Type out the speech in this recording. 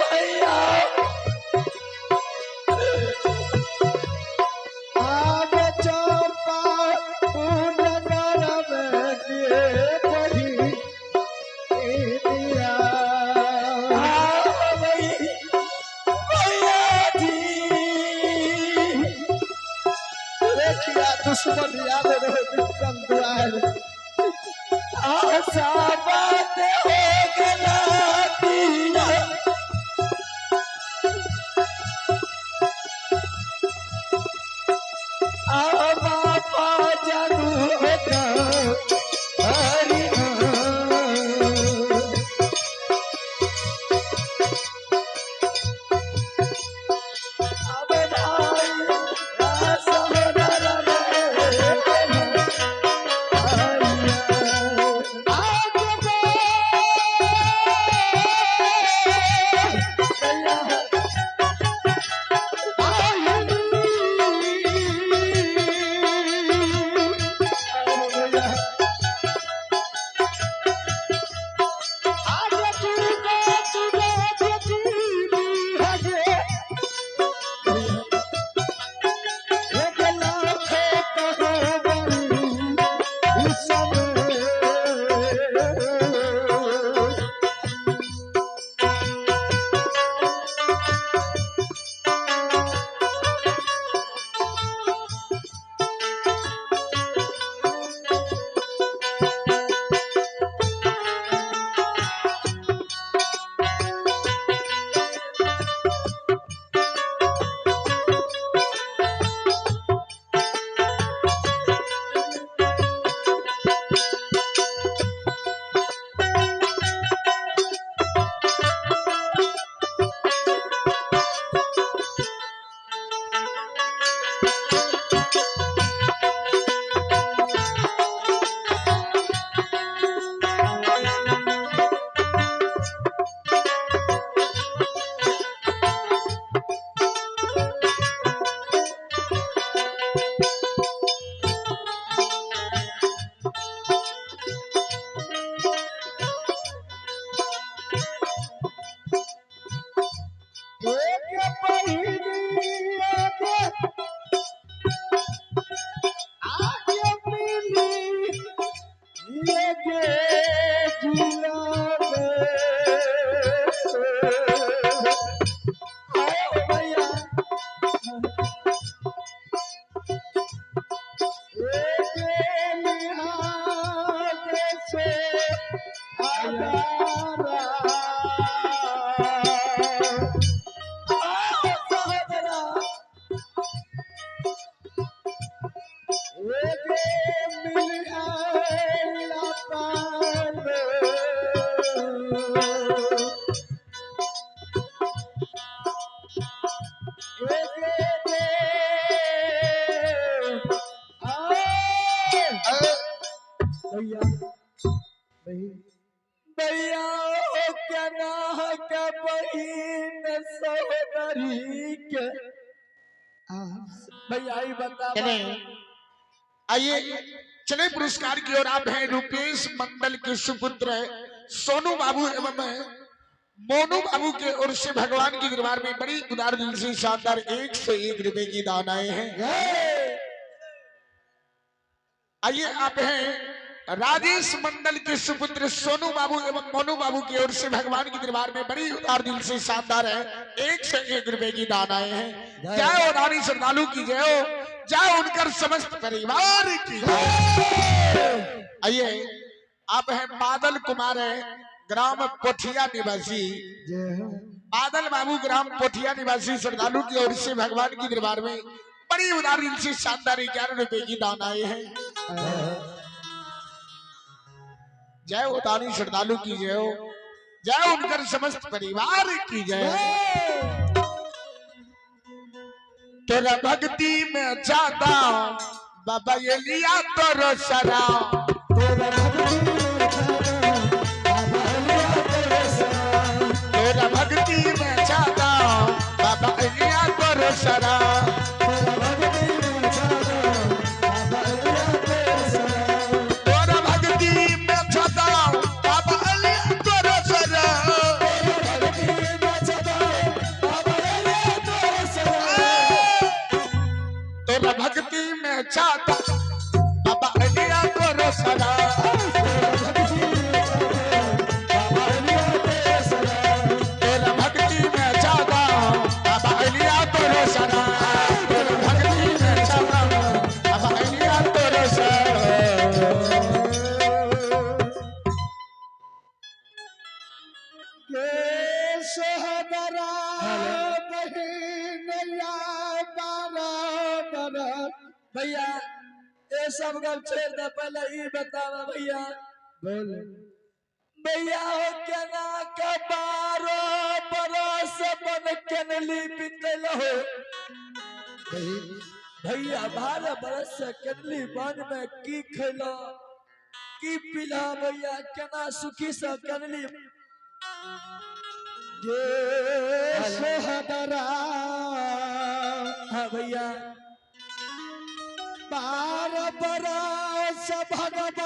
भैया आब चंपा नगर में वही दिया भैया जी देखिया दुश्मन याद रहे विक्रम दुआर आशा बात हो गला दिया बापा जादू होता हरि भैया भैया क्या ना क्या बहिन सहोदरी के भैया ही बता आइए चले पुरस्कार की ओर। आप हैं रुपेश मंडल के सुपुत्र सोनू बाबू एवं मोनू बाबू के ओर से भगवान के दरबार में बड़ी उदार दिल से शानदार 101 रुपए की दान आए हैं। आइए आप हैं राजेश मंडल के सुपुत्र सोनू बाबू एवं मोनू बाबू की ओर से भगवान के दरबार में बड़ी उदार दिल से शानदार है 101 रुपए की दान आए हैं। जय हो रानी श्रद्धालु की जय हो, जय उनकर समस्त परिवार की जय। आइए आप हैं बादल कुमार ग्राम पोठिया निवासी, बादल बाबू ग्राम पोठिया निवासी श्रद्धालु की ओर से भगवान की दरबार में बड़ी उदार दिल से शानदार 11 रुपए की दान आए हैं। जय हो दानी श्रद्धालु की जय हो, जय उनकर समस्त परिवार की जय। तेरा भक्ति में ज्यादा बाबा ये लिया तो सरा, तेरा भक्ति में ज्यादा बाबा ये लिया तो सरा, तेरा भक्ति में ज्यादा बाबा ये लिया तो सरा, सोहदरा बहिनया बारा भैया ये सब गप छोड़ दे, पहले ये बतावा भैया बोल भैया हो क्या ना का 12 बरस बन केनली बीतल हो भैया 12 बरस से केनली बन में की खैला की पिला भैया केना सुखी से केनली ये सोहदरा हाँ भैया 12 बरस भगवान